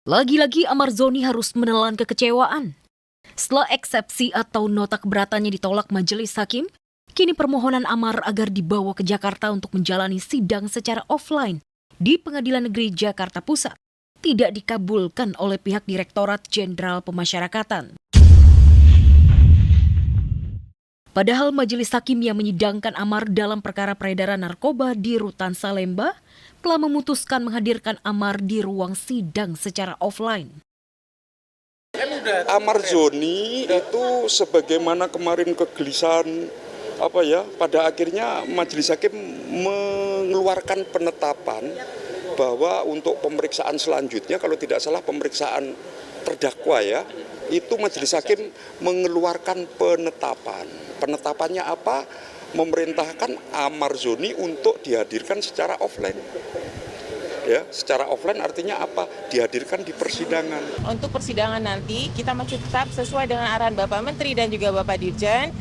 Lagi-lagi Amar Zoni harus menelan kekecewaan. Setelah eksepsi atau nota keberatannya ditolak majelis hakim, kini permohonan Amar agar dibawa ke Jakarta untuk menjalani sidang secara offline di Pengadilan Negeri Jakarta Pusat tidak dikabulkan oleh pihak Direktorat Jenderal Pemasyarakatan. Padahal majelis hakim yang menyidangkan Amar dalam perkara peredaran narkoba di Rutan Salemba telah memutuskan menghadirkan Amar di ruang sidang secara offline. Amar Zoni itu sebagaimana kemarin kegelisahan pada akhirnya majelis hakim mengeluarkan penetapan bahwa untuk pemeriksaan selanjutnya, kalau tidak salah pemeriksaan terdakwa itu majelis hakim mengeluarkan penetapan. Penetapannya apa? Memerintahkan Amar Zoni untuk dihadirkan secara offline. Secara offline artinya apa? Dihadirkan di persidangan. Untuk persidangan nanti kita masih tetap sesuai dengan arahan Bapak Menteri dan juga Bapak Dirjen.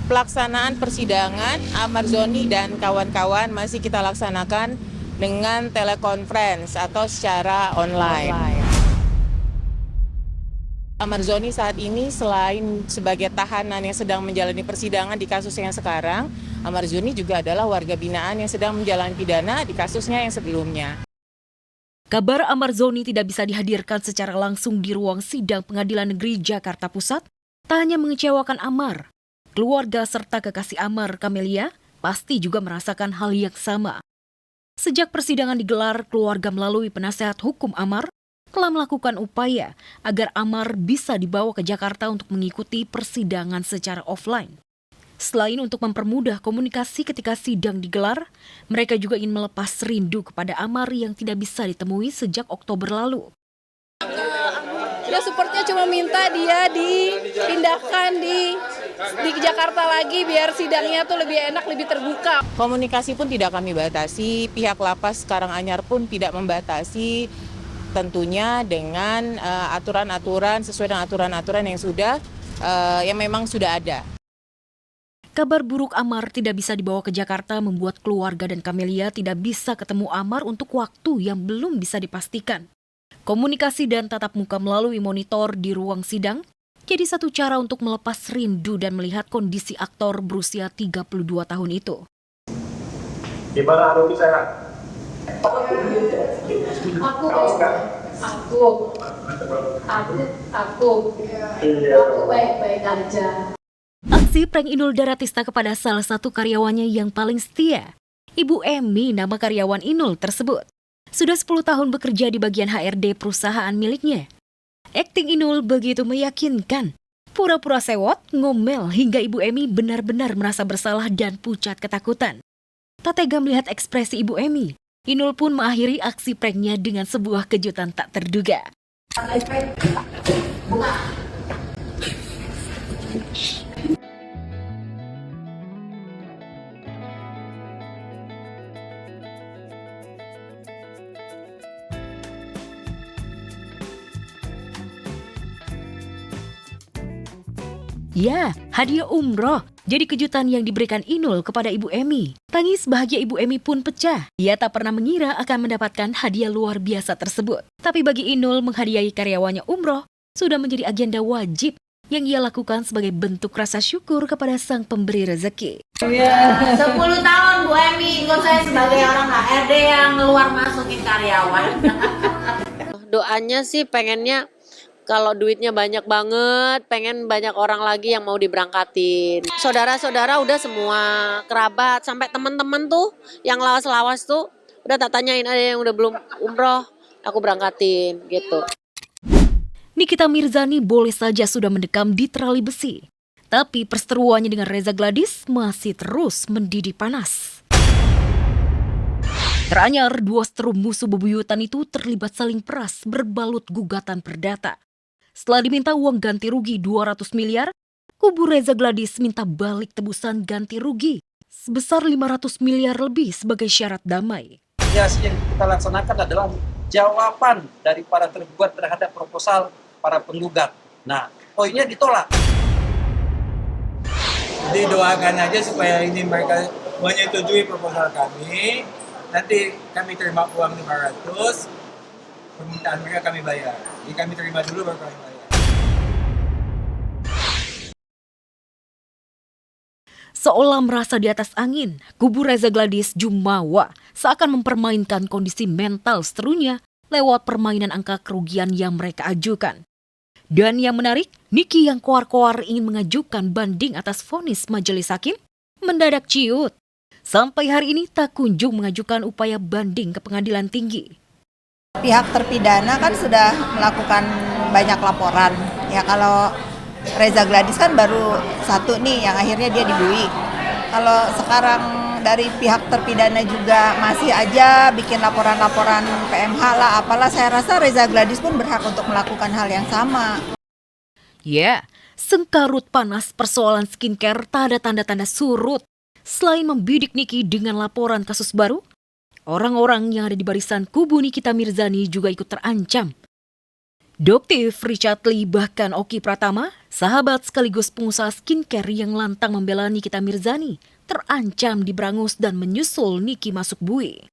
Pelaksanaan persidangan Amar Zoni dan kawan-kawan masih kita laksanakan dengan telekonferensi atau secara online. Amar Zoni saat ini selain sebagai tahanan yang sedang menjalani persidangan di kasus yang sekarang, Amar Zoni juga adalah warga binaan yang sedang menjalani pidana di kasusnya yang sebelumnya. Kabar Amar Zoni tidak bisa dihadirkan secara langsung di ruang sidang Pengadilan Negeri Jakarta Pusat tak hanya mengecewakan Amar. Keluarga serta kekasih Amar, Camelia, pasti juga merasakan hal yang sama. Sejak persidangan digelar, keluarga melalui penasehat hukum Amar telah melakukan upaya agar Amar bisa dibawa ke Jakarta untuk mengikuti persidangan secara offline. Selain untuk mempermudah komunikasi ketika sidang digelar, mereka juga ingin melepas rindu kepada Amar yang tidak bisa ditemui sejak Oktober lalu. Ya supportnya cuma minta dia dipindahkan di Jakarta lagi biar sidangnya tuh lebih enak, lebih terbuka. Komunikasi pun tidak kami batasi, pihak lapas Karanganyar pun tidak membatasi, tentunya dengan aturan-aturan sesuai dengan aturan-aturan yang memang sudah ada. Kabar buruk Amar tidak bisa dibawa ke Jakarta membuat keluarga dan Camelia tidak bisa ketemu Amar untuk waktu yang belum bisa dipastikan. Komunikasi dan tatap muka melalui monitor di ruang sidang jadi satu cara untuk melepas rindu dan melihat kondisi aktor berusia 32 tahun itu. Gimana Anuki sehat? Aku baik-baik aja. Aksi prank Inul Daratista kepada salah satu karyawannya yang paling setia, Ibu Emi nama karyawan Inul tersebut. Sudah 10 tahun bekerja di bagian HRD perusahaan miliknya. Akting Inul begitu meyakinkan. Pura-pura sewot, ngomel hingga Ibu Emi benar-benar merasa bersalah dan pucat ketakutan. Tak tega melihat ekspresi Ibu Emi, Inul pun mengakhiri aksi pranknya dengan sebuah kejutan tak terduga. Ya, hadiah umroh jadi kejutan yang diberikan Inul kepada Ibu Emi. Tangis bahagia Ibu Emi pun pecah. Ia tak pernah mengira akan mendapatkan hadiah luar biasa tersebut. Tapi bagi Inul, menghadiahi karyawannya umroh sudah menjadi agenda wajib yang ia lakukan sebagai bentuk rasa syukur kepada sang pemberi rezeki. 10 tahun Bu Emi ikut saya sebagai orang HRD yang keluar masukin karyawan. Doanya sih pengennya kalau duitnya banyak banget, pengen banyak orang lagi yang mau diberangkatin. Saudara-saudara udah semua, kerabat, sampai teman-teman tuh yang lawas-lawas tuh udah tak tanyain ada yang udah belum umroh, aku berangkatin gitu. Nikita Mirzani boleh saja sudah mendekam di terali besi. Tapi perseteruannya dengan Reza Gladys masih terus mendidih panas. Teranyar, dua seteru musuh bebuyutan itu terlibat saling peras berbalut gugatan perdata. Setelah diminta uang ganti rugi 200 miliar, kubu Reza Gladys minta balik tebusan ganti rugi sebesar 500 miliar lebih sebagai syarat damai. Mediasi yang kita laksanakan adalah jawaban dari para tergugat terhadap proposal para penggugat. Nah, poinnya ditolak. Didoakan aja supaya ini mereka menyetujui proposal kami. Nanti kami terima uang 500. permintaan mereka kami bayar. Jadi kami terima dulu baru kami bayar. Seolah merasa di atas angin, kubu Reza Gladys Jumawa seakan mempermainkan kondisi mental seterunya lewat permainan angka kerugian yang mereka ajukan. Dan yang menarik, Niki yang koar-koar ingin mengajukan banding atas vonis majelis hakim mendadak ciut. Sampai hari ini tak kunjung mengajukan upaya banding ke pengadilan tinggi. Pihak terpidana kan sudah melakukan banyak laporan. Ya kalau Reza Gladys kan baru satu nih yang akhirnya dia dibui. Kalau sekarang dari pihak terpidana juga masih aja bikin laporan-laporan PMH lah apalah, saya rasa Reza Gladys pun berhak untuk melakukan hal yang sama. Ya, sengkarut panas persoalan skincare tak ada tanda-tanda surut. Selain membidik Niki dengan laporan kasus baru, orang-orang yang ada di barisan kubu Nikita Mirzani juga ikut terancam. Doktif Richard Lee bahkan Oki Pratama, sahabat sekaligus pengusaha skincare yang lantang membela Nikita Mirzani, terancam diberangus dan menyusul Niki masuk bui.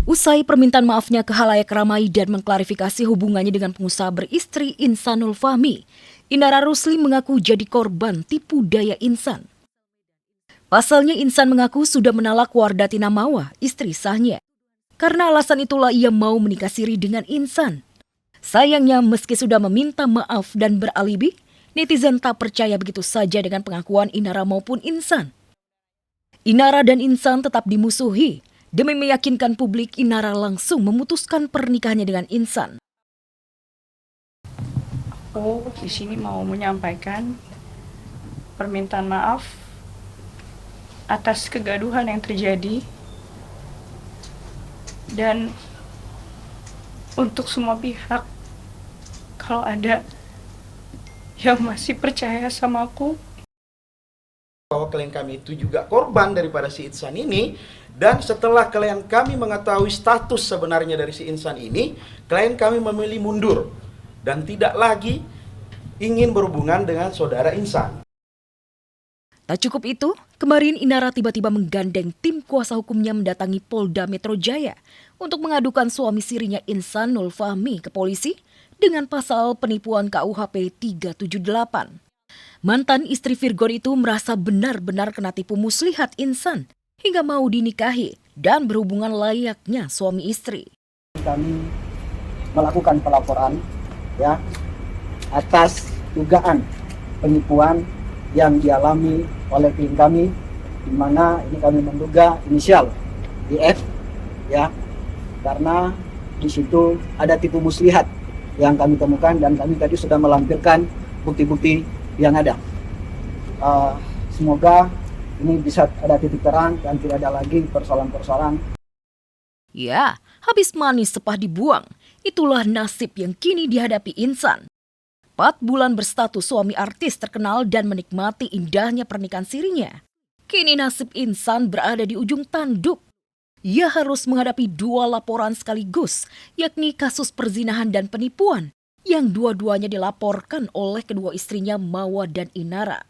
Usai permintaan maafnya ke khalayak ramai dan mengklarifikasi hubungannya dengan pengusaha beristri Insanul Fahmi, Indra Rusli mengaku jadi korban tipu daya Insan. Pasalnya Insan mengaku sudah menalak Wardati Namawa, istri sahnya. Karena alasan itulah ia mau menikah siri dengan Insan. Sayangnya meski sudah meminta maaf dan beralibi, netizen tak percaya begitu saja dengan pengakuan Inara maupun Insan. Inara dan Insan tetap dimusuhi. Demi meyakinkan publik, Inara langsung memutuskan pernikahannya dengan Insan. Aku di sini mau menyampaikan permintaan maaf atas kegaduhan yang terjadi, dan untuk semua pihak, kalau ada yang masih percaya sama aku, bahwa klien kami itu juga korban daripada si Insan ini, dan setelah klien kami mengetahui status sebenarnya dari si Insan ini, klien kami memilih mundur dan tidak lagi ingin berhubungan dengan saudara Insan. Tak cukup itu, kemarin Inara tiba-tiba menggandeng tim kuasa hukumnya mendatangi Polda Metro Jaya untuk mengadukan suami sirinya Insanul Fahmi ke polisi dengan pasal penipuan KUHP 378. Mantan istri Virgon itu merasa benar-benar kena tipu muslihat Insan hingga mau dinikahi dan berhubungan layaknya suami istri. Kami melakukan pelaporan ya atas dugaan penipuan yang dialami oleh klien kami, di mana ini kami menduga inisial IF ya, karena di situ ada tipu muslihat yang kami temukan dan kami tadi sudah melampirkan bukti-bukti yang ada. Semoga ini bisa ada titik terang dan tidak ada lagi persoalan-persoalan. Ya, habis manis sepah dibuang. Itulah nasib yang kini dihadapi Insan. 4 bulan berstatus suami artis terkenal dan menikmati indahnya pernikahan sirinya. Kini nasib Insan berada di ujung tanduk. Ia harus menghadapi 2 laporan sekaligus, yakni kasus perzinahan dan penipuan, yang dua-duanya dilaporkan oleh kedua istrinya Mawa dan Inara.